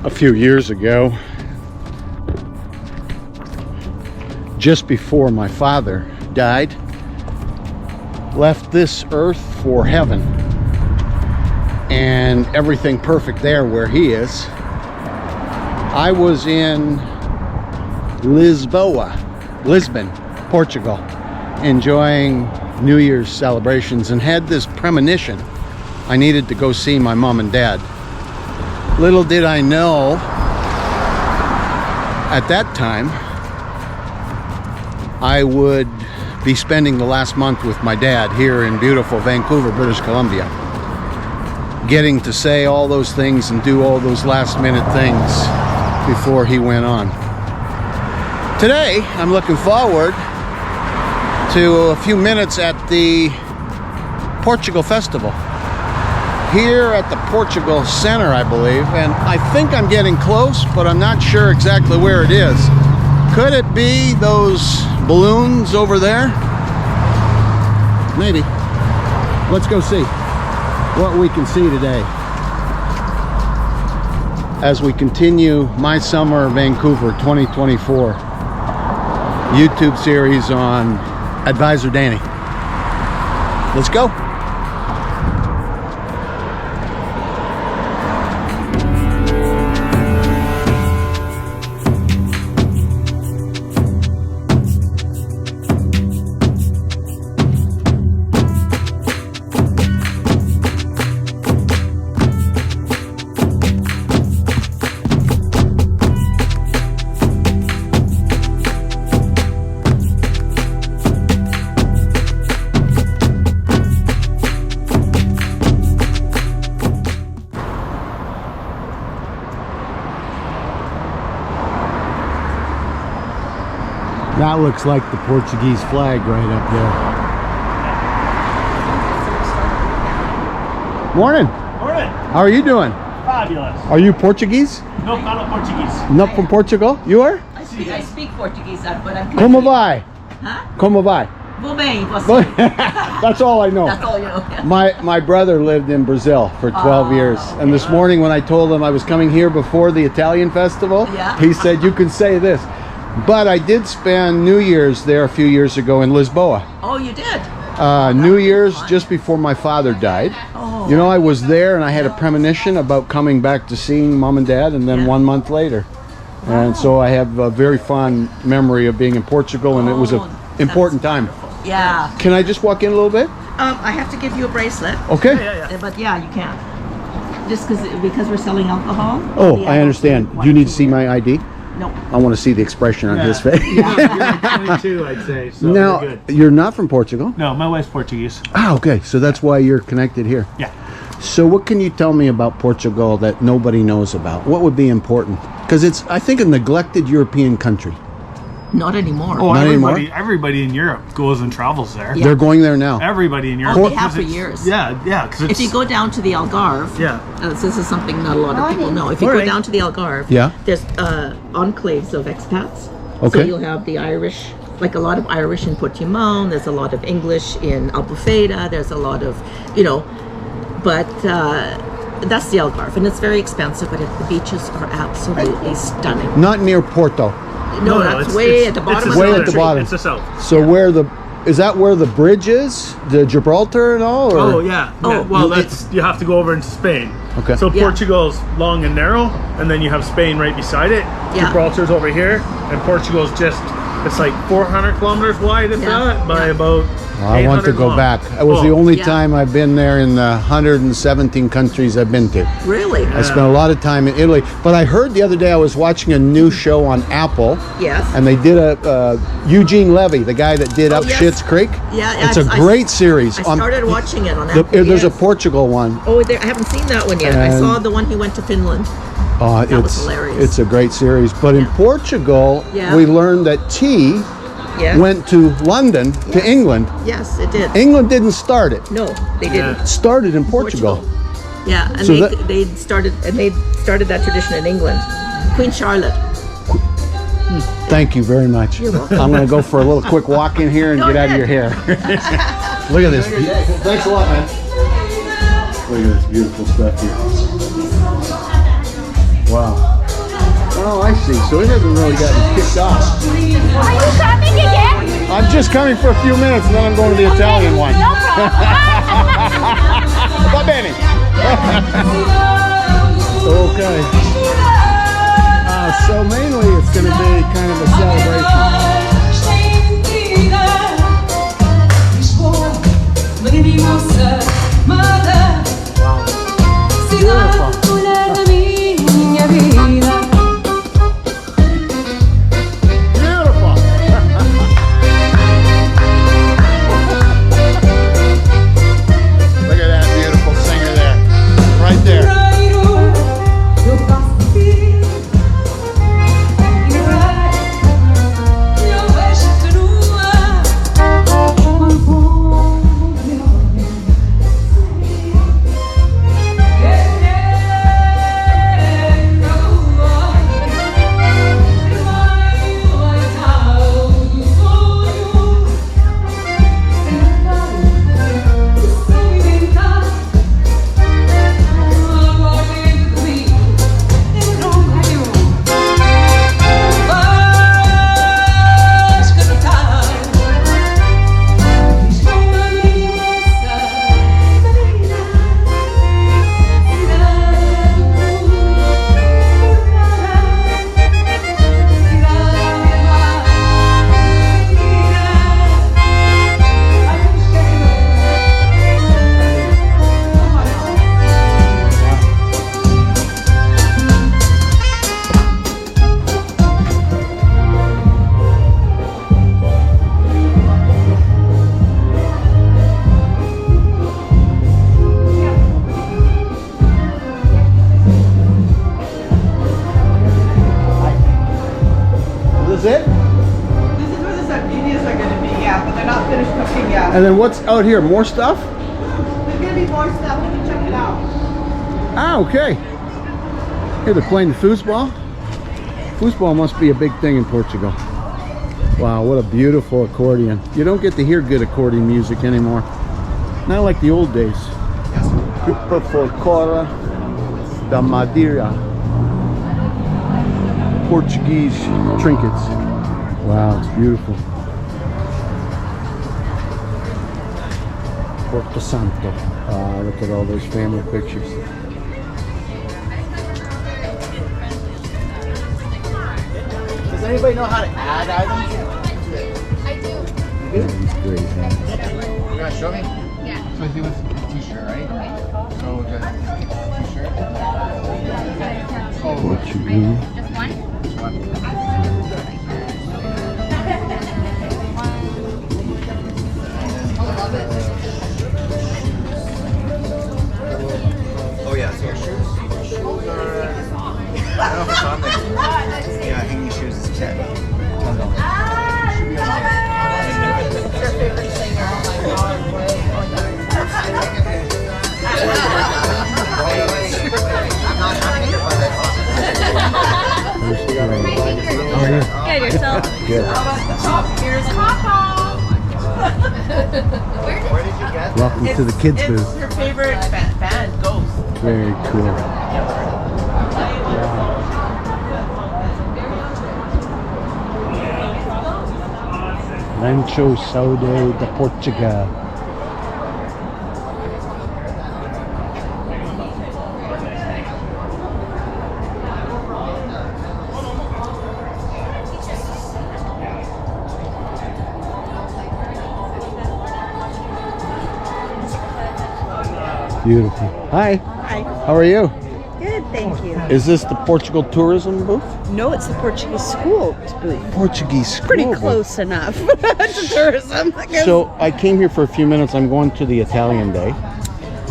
A few years ago, just before my father died, left this earth for heaven, and everything perfect there where he is. I was in Lisbon, Portugal, enjoying New Year's celebrations, and had this premonition I needed to go see my mom and dad. Little did I know at that time I would be spending the last month with my dad here in beautiful Vancouver, British Columbia, getting to say all those things and do all those last minute things before he went on. Today I'm looking forward to a few minutes at the Portugal Festival here at the Portugal Center, I believe, and I think I'm getting close, but I'm not sure exactly where it is. Could it be those balloons over there? Maybe. Let's go see what we can see today as we continue My Summer Vancouver 2024 YouTube series on Advisor Danny. Let's go. That looks like the Portuguese flag right up there. Morning. Morning. How are you doing? Fabulous. Are you Portuguese? No, I'm not Portuguese. Not from Portugal? You are? I speak Portuguese, but I'm Como vai? Huh? Como vai? Vou bem, você? That's all I know. That's all you know. Yeah. My brother lived in Brazil for 12 years. Okay. And this morning when I told him I was coming here before the Italian festival, Yeah. he said, you can say this. But I did spend New Year's there a few years ago in Lisboa. Oh, you did? New Year's just before my father died. Oh. You know, I was there and I had a premonition about coming back to seeing mom and dad, and then 1 month later. And so I have a very fond memory of being in Portugal, and it was an important time. Yeah. Can I just walk in a little bit? I have to give you a bracelet. Okay. But yeah, you can. Just because we're selling alcohol. Oh, I understand. Do you need to see my ID? No. I want to see the expression on his face. You're 22, I'd say. So Now, you're good. you're not from Portugal? No, my wife's Portuguese. Ah, okay. So that's why you're connected here. Yeah. So what can you tell me about Portugal that nobody knows about? What would be important? Because it's, I think, a neglected European country. Not anymore. Oh, Not anymore? everybody in Europe goes and travels there. Yeah. They're going there now. Everybody in Europe. Oh, they have for Because years. Yeah, because it's... If you go down to the Algarve, Yeah. this is something not a lot of people know. If you go Morning. down to the Algarve, Yeah. there's enclaves of expats. Okay. So you'll have the Irish, like a lot of Irish in Portimão. There's a lot of English in Albufeira. There's a lot of, but that's the Algarve, and it's very expensive. But the beaches are absolutely stunning. Not near Porto. No, that's way at the bottom of the way at country. the bottom. It's the south. So is that where the bridge is? The Gibraltar and all? Or? Oh, yeah. Oh. Well, you have to go over into Spain. Okay. So Yeah. Portugal's long and narrow, and then you have Spain right beside it. Yeah. Gibraltar's over here, and Portugal's just, it's like 400 kilometers wide, if Yeah. that, by Yeah. about I want to 800 go long. back. It was the Oh, only Yeah. time I've been there in the 117 countries I've been to. Really? I spent a lot of time in Italy. But I heard the other day I was watching a new show on Apple. Yes. And they did Eugene Levy, the guy that did Oh, Up yes. Schitt's Creek. Yeah, It's a great series. I started watching it on The- Apple. There's a yes. Portugal one. Oh, I haven't seen that one yet. I And- saw the one he went to Finland. That was hilarious. It's a great series. But in Portugal, Yeah. we learned that tea Yeah. went to London, to Yes. England. Yes, it did. England didn't start it. No, they didn't. It started in Portugal. Yeah, and So they started that tradition in England. Queen Charlotte. Thank you very much. You're welcome. I'm going to go for a little quick walk in here and Go get out of your ahead. hair. Look at this. Thanks a lot, man. Look at this beautiful stuff here. Wow. Oh, I see. So it hasn't really gotten kicked off. Are you coming again? I'm just coming for a few minutes, and then I'm going to the Italian one. No problem. Va bene. Okay. So mainly it's going to be kind of a celebration. Is it? This is where the sardinas are going to be, yeah, but they're not finished cooking yet. And then what's out here? More stuff? There's going to be more stuff. You can check it out. Ah, okay. Here they're playing the foosball. Foosball must be a big thing in Portugal. Wow, what a beautiful accordion. You don't get to hear good accordion music anymore. Not like the old days. Pipa Folclore da Madeira. Portuguese trinkets. Wow, it's beautiful. Porto Santo. Look at all those family pictures. Does anybody know how to add items? Yeah, he's great, huh? You gonna show me? Yeah. So he was t-shirt, right? So just t-shirt. Portuguese. Just one? Oh yeah, so shoes are, I don't know if it's on there. Yeah, hanging shoes is $10. $10. Should be on there. Your favorite singer. Oh my God. I'm not having it, but How are you? Good, yourself? Good. Here's Papa. where did you get that? Welcome to the kids' It's booth. her favorite band, Ghost. Very cool. Rancho Saudade de Portugal. Beautiful. Hi. Hi. How are you? Good, thank you. Is this the Portugal tourism booth? No, it's the Portuguese school booth. Portuguese school Pretty booth. close enough to tourism. I guess. So I came here for a few minutes. I'm going to the Italian Day,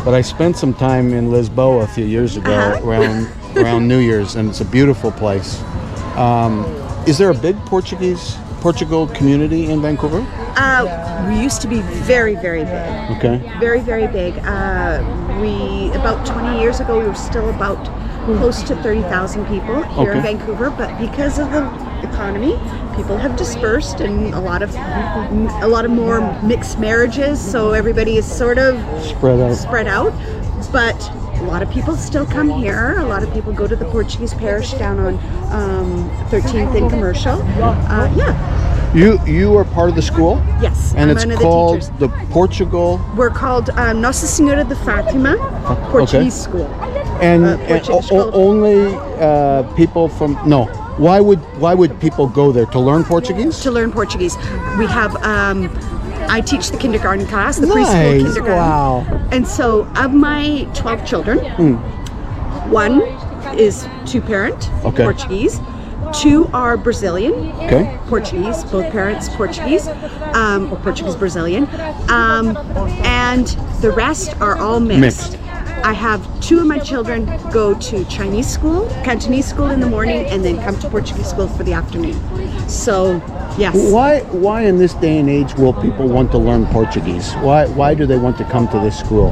but I spent some time in Lisboa a few years ago around New Year's, and it's a beautiful place. Is there a big Portugal community in Vancouver? We used to be very, very big. Okay. Very, very big. About 20 years ago, we were still about close to 30,000 people here in Okay. Vancouver, but because of the economy, people have dispersed, and a lot of more mixed marriages. So everybody is sort of Spread out. spread out. But A lot of people still come here. A lot of people go to the Portuguese parish down on 13th and Commercial. Yeah. You are part of the school? Yes. And I'm it's one of the called teachers. the Portugal. We're called Nossa Senhora de Fatima Portuguese School. And, Portuguese school. only people from Why would people go there to learn Portuguese? To learn Portuguese. We have I teach the kindergarten class, the preschool Nice. kindergarten. Wow. And so of my 12 children, one is two-parent Okay. Portuguese, two are Brazilian Okay. Portuguese, both parents Portuguese, or Portuguese Brazilian, and the rest are all mixed. I have two of my children go to Chinese school, Cantonese school in the morning, and then come to Portuguese school for the afternoon. So, yes. Why in this day and age will people want to learn Portuguese? Why do they want to come to this school?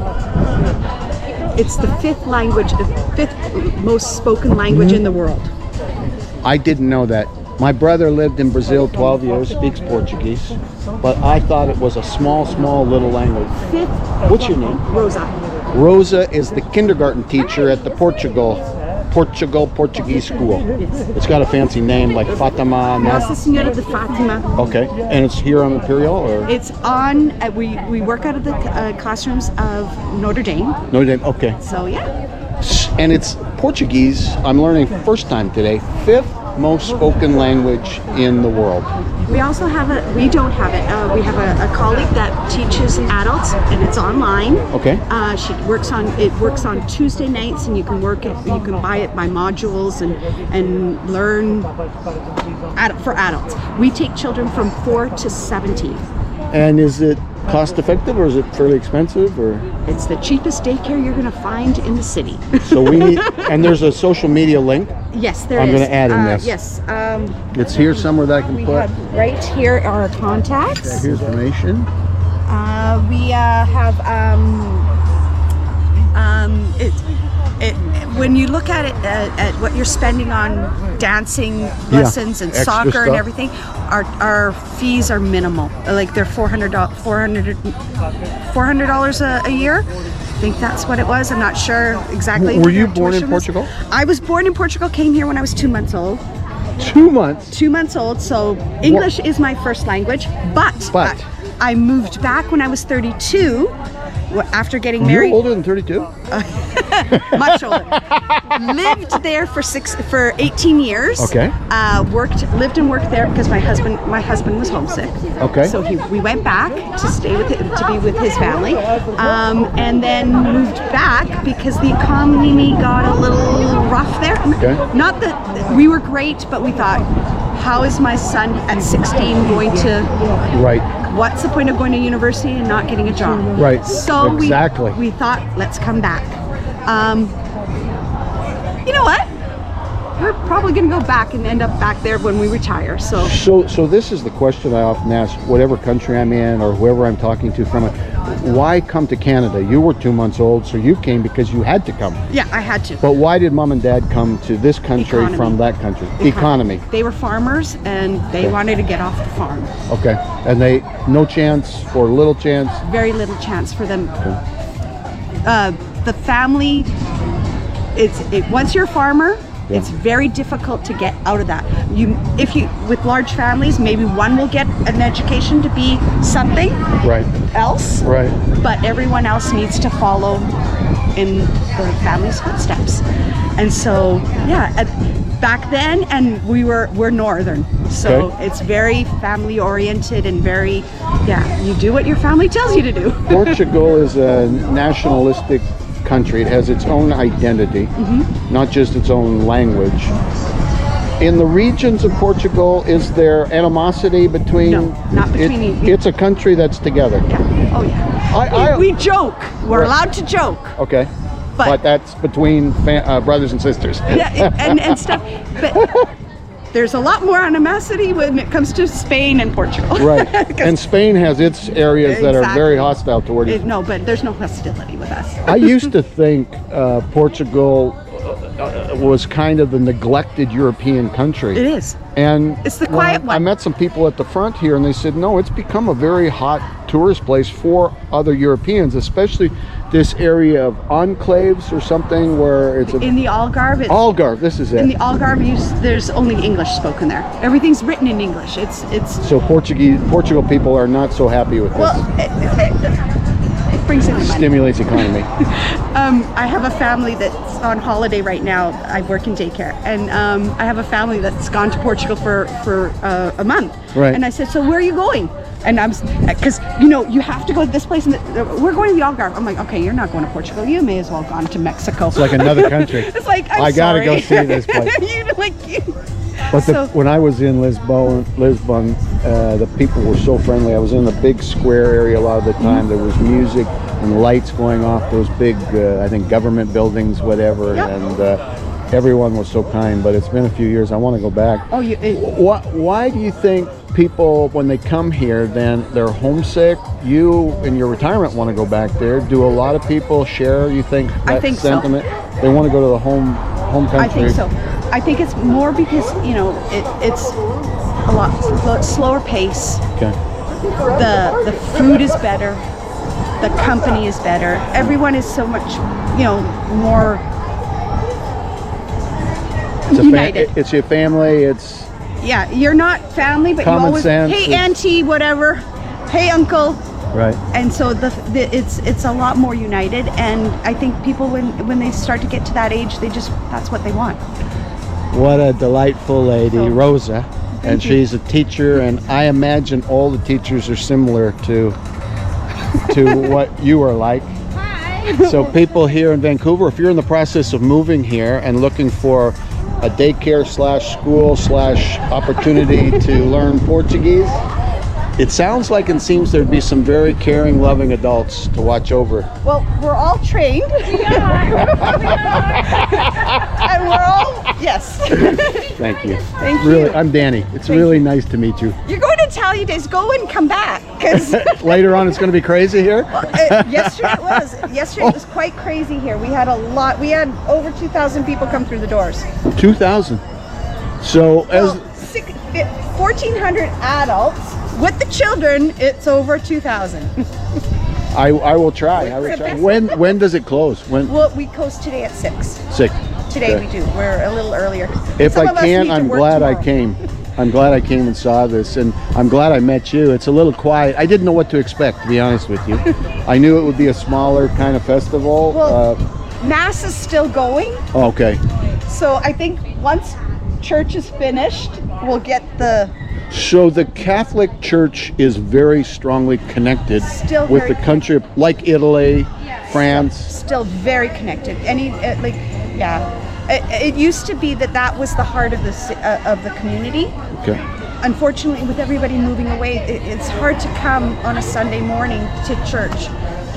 It's the fifth most spoken language in the world. I didn't know that. My brother lived in Brazil 12 years, speaks Portuguese, but I thought it was a small little language. Fifth. What's your name? Rosa. Rosa is the kindergarten teacher at the Portugal Portuguese school. It's got a fancy name like Fatima. Nossa Senhora de Fatima. Okay, and it's here on Imperial, or It's on. We work out of the classrooms of Notre Dame. Notre Dame? Okay, So yeah. and it's Portuguese. I'm learning first time today. Fifth most spoken language in the world. We also have we don't have it. We have a colleague that teaches adults, and it's online. Okay. She works on Tuesday nights, and you can buy it by modules and learn for adults. We take children from 4 to 17. And is it cost effective, or is it fairly expensive, or? It's the cheapest daycare you're going to find in the city. So we need, and there's a social media link. Yes, there I'm is. gonna add in this. Yes. It's here somewhere that I can We put. have right here our contacts. Here's information. We have when you look at it at what you're spending on dancing lessons and extra soccer stuff. and everything, our fees are minimal. Like they're $400 a year. I think that's what it was. I'm not sure exactly. Were what you their born in tuition was. Portugal? I was born in Portugal. Came here when I was 2 months old. 2 months. 2 months old, so English is my first language, but I moved back when I was 32 after getting married. You're older than 32? Much older. Lived there for 18 years. Okay. Lived and worked there because my husband was homesick. Okay. So we went back to be with his family, and then moved back because the economy got a little rough there. Okay. Not that we were great, but we thought, how is my son at 16 going to? Right. What's the point of going to university and not getting a job? Right. So exactly. we thought, let's come back. You know what? We're probably going to go back and end up back there when we retire. So this is the question I often ask, whatever country I'm in or whoever I'm talking to from it. Why come to Canada? You were 2 months old, so you came because you had to come. yeah, I had to. But why did mom and dad come to this country Economy. from that country? Economy. They were farmers and they wanted to get off the farm. Okay. And they, no chance or little chance? Very little chance for them. The family, once you're a farmer, Yeah. it's very difficult to get out of that. With large families, maybe one will get an education to be something Right. else, Right. but everyone else needs to follow in the family's footsteps. And so, back then, and we're northern, so Okay. it's very family oriented and very, you do what your family tells you to do. Portugal is a nationalistic country. It has its own identity, not just its own language. In the regions of Portugal, is there animosity between? No, not between It's a country that's together. Oh yeah. We joke. We're allowed to joke. Okay. But that's between brothers and sisters. Yeah, and stuff. But there's a lot more animosity when it comes to Spain and Portugal. Right. And Spain has its areas that are very hostile toward you. No, but there's no hostility with us. I used to think Portugal was kind of the neglected European country. It is. And It's the quiet one. I met some people at the front here, and they said, no, it's become a very hot tourist place for other Europeans, especially this area of enclaves or something where it's a In the Algarve, Algarve. This is in it. the Algarve, there's only English spoken there. Everything's written in English. It's So Portugal people are not so happy with this. well, it brings in the money. Stimulates economy. I have a family that's on holiday right now. I work in daycare, and I have a family that's gone to Portugal for a month. Right. And I said, so where are you going? And I'm, because you know, you have to go to this place, and we're going to the Algarve. I'm like, okay, you're not going to Portugal. You may as well have gone to Mexico. It's like another country. It's like, I gotta go see this place. So, When I was in Lisbon, the people were so friendly. I was in the big square area a lot of the time. There was music and lights going off those big, I think, government buildings, whatever. Yep. And everyone was so kind. But it's been a few years. I want to go back. oh, Why do you think people, when they come here, then they're homesick? You, in your retirement, want to go back there. Do a lot of people share, you think, that I think so. sentiment? They want to go to the home country. I think so. I think it's more because, you know, it's a lot slower pace. Okay. The food is better. The company is better. Everyone is so much, you know, more It's united. it's your family. It's Yeah, you're not family, but Common you always, sense hey is- auntie, whatever, hey uncle. right. And so it's a lot more united, and I think people when they start to get to that age, that's what they want. What a delightful lady, So, Rosa. And you. she's a teacher, and I imagine all the teachers are similar to what you are like. So people here in Vancouver, if you're in the process of moving here and looking for a daycare / school / opportunity to learn Portuguese, it sounds like and seems there'd be some very caring, loving adults to watch over. Well, we're all trained. And we're all, yes. Thank you. Thank Really, you. I'm Danny. It's really nice to meet you. You're going to Italian days, go and come back, because Later on, it's going to be crazy here. yesterday it was. Yesterday it was quite crazy here. We had over 2,000 people come through the doors. 2,000. So as 1,400 adults. With the children, it's over 2,000. I will try. I will try. When does it close? When? Well, we close today at 6. 6. Today Okay. we do. We're a little earlier. If Some I of us can, need to I'm work glad I tomorrow. came. I'm glad I came and saw this, and I'm glad I met you. It's a little quiet. I didn't know what to expect, to be honest with you. I knew it would be a smaller kind of festival. Well, Mass is still going, Okay. so I think once church is finished, we'll get the. So the Catholic Church is very strongly connected Still with very the country, like Italy, France. Still very connected. It used to be that was the heart of the community. Okay. Unfortunately, with everybody moving away, it's hard to come on a Sunday morning to church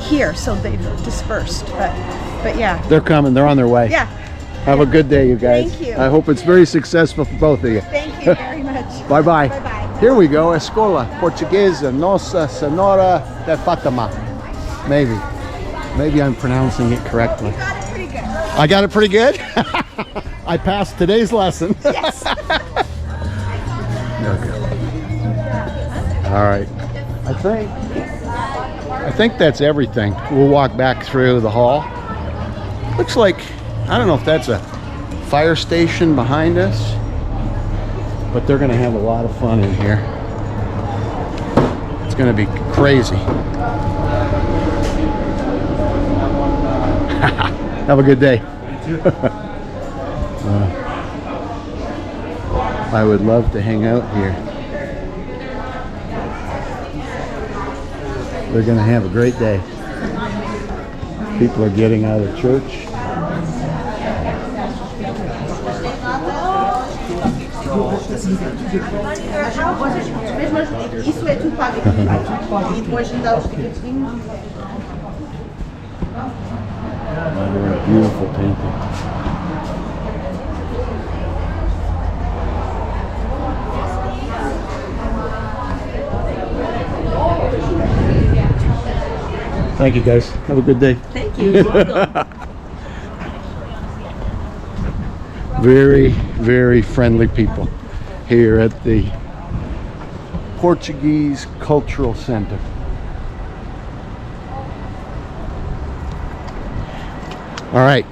here, so they've dispersed. But yeah. They're coming. They're on their way. Yeah. Have a good day, you guys. Thank you. I hope it's very successful for both of you. Thank you very much. Bye-bye. Bye-bye. Here we go, Escola Portuguesa Nossa Senhora de Fatima. Maybe I'm pronouncing it correctly. Got it pretty good. I got it pretty good? I passed today's lesson. Yes. Okay. All right. I think that's everything. We'll walk back through the hall. Looks like, I don't know if that's a fire station behind us, but they're gonna have a lot of fun in here. It's gonna be crazy. Have a good day. I would love to hang out here. They're gonna have a great day. People are getting out of church. Isso é tudo pago aqui. E depois me dá os ticketzinhos. They're a beautiful painting. Thank you, guys. Have a good day. Thank you. You're welcome. Very, very friendly people here at the Portuguese Cultural Center. All right,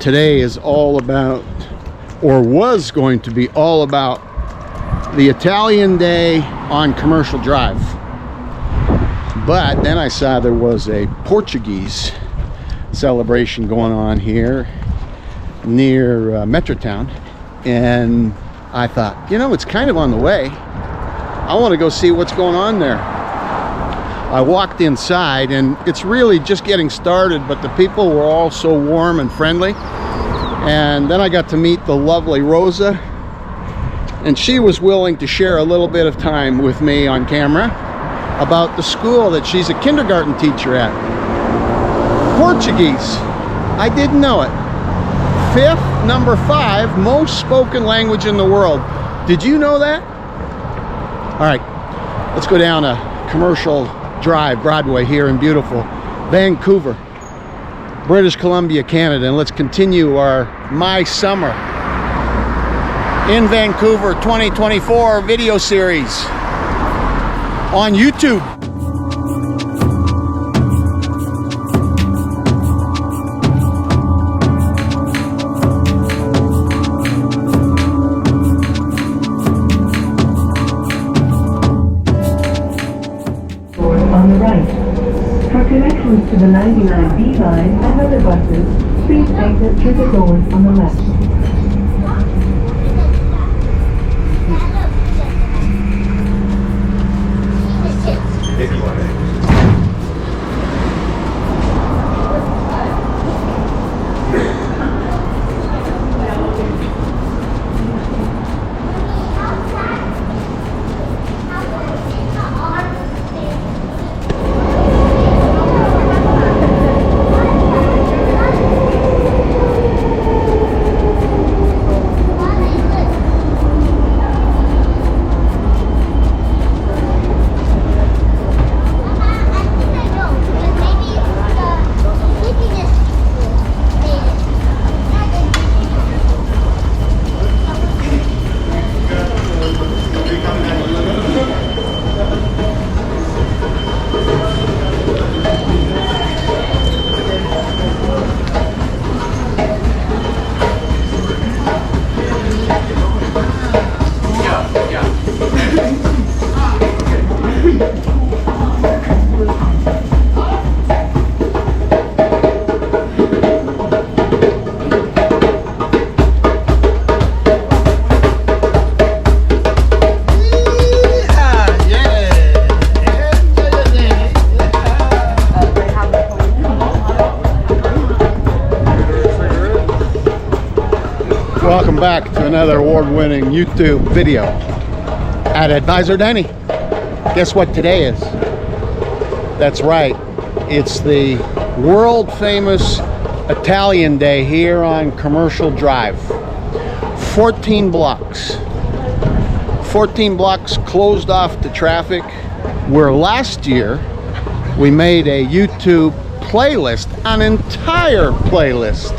today is all about, or was going to be all about, the Italian Day on Commercial Drive. But then I saw there was a Portuguese celebration going on here near Metrotown, and I thought, you know, it's kind of on the way. I want to go see what's going on there. I walked inside and it's really just getting started, but the people were all so warm and friendly. And then I got to meet the lovely Rosa, and she was willing to share a little bit of time with me on camera about the school that she's a kindergarten teacher at. Portuguese. I didn't know it. 5th, number 5 most spoken language in the world. Did you know that? All right, let's go down a Commercial Drive, Broadway, here in beautiful Vancouver, British Columbia, Canada, and let's continue our My Summer in Vancouver 2024 video series on YouTube. On the right. For connections to the 99B line and other buses, please exit through the doors on the left. Welcome back to another award-winning YouTube video at Advisor Denny. Guess what today is? That's right, it's the world-famous Italian Day here on Commercial Drive. 14 blocks. 14 blocks closed off to traffic, where last year we made a YouTube playlist, an entire playlist,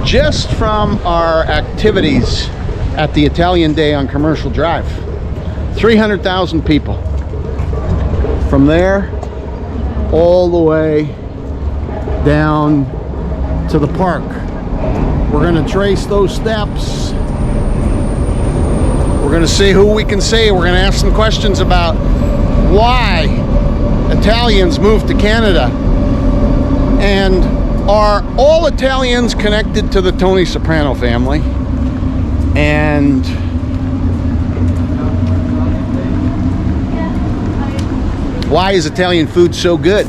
just from our activities at the Italian Day on Commercial Drive. 300,000 people. From there, all the way down to the park. We're gonna trace those steps. We're gonna see who we can see. We're gonna ask some questions about why Italians moved to Canada, and are all Italians connected to the Tony Soprano family, and why is Italian food so good?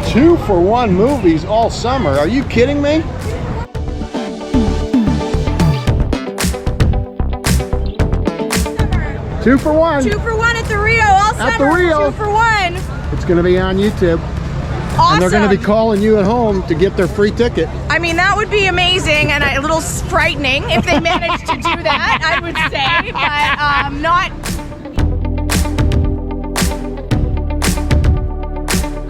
Two-for-one movies all summer. Are you kidding me? Two-for-one. 2 for 1 at the Rio all summer. At the Rio. 2 for 1. It's going to be on YouTube. Awesome. And they're going to be calling you at home to get their free ticket. I mean, that would be amazing and a little frightening if they managed to do that, I would say, but not.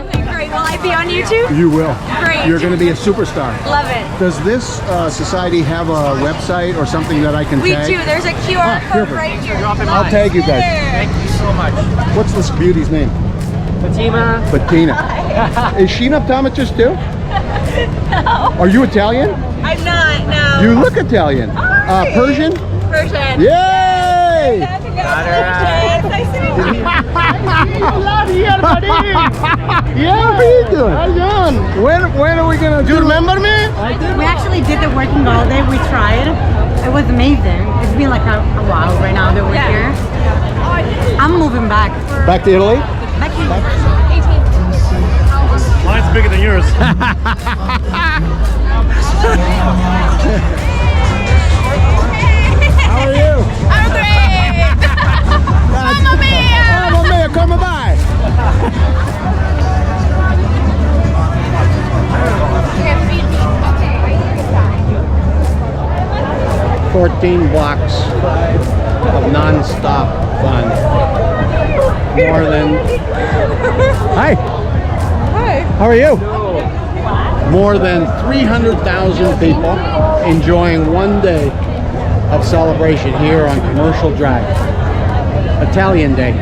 Okay, great. Well, I it be on YouTube? You will. Great. You're going to be a superstar. Love it. Does this society have a website or something that I can We tag? do. There's a QR code perfect. right here. I'll tag you guys. Thank you so much. What's this beauty's name? Fatima. Bettina. Is she an optometrist too? No. Are you Italian? I'm not, no. You look Italian. Persian? Persian. Yay! Got her right. Nice to meet you. Yeah, how are you doing? How you doing? When are we gonna do you remember me? We actually did the working holiday. We tried. It was amazing. It's been like a while right now that we're here. I'm moving back. Back to Italy? Back to Mine's bigger than yours. How are you? I'm great. Mamma mia! Mamma mia, come by! 14 blocks of non-stop fun. More than... Hi! Hi. How are you? More than 300,000 people enjoying one day of celebration here on Commercial Drive. Italian Day.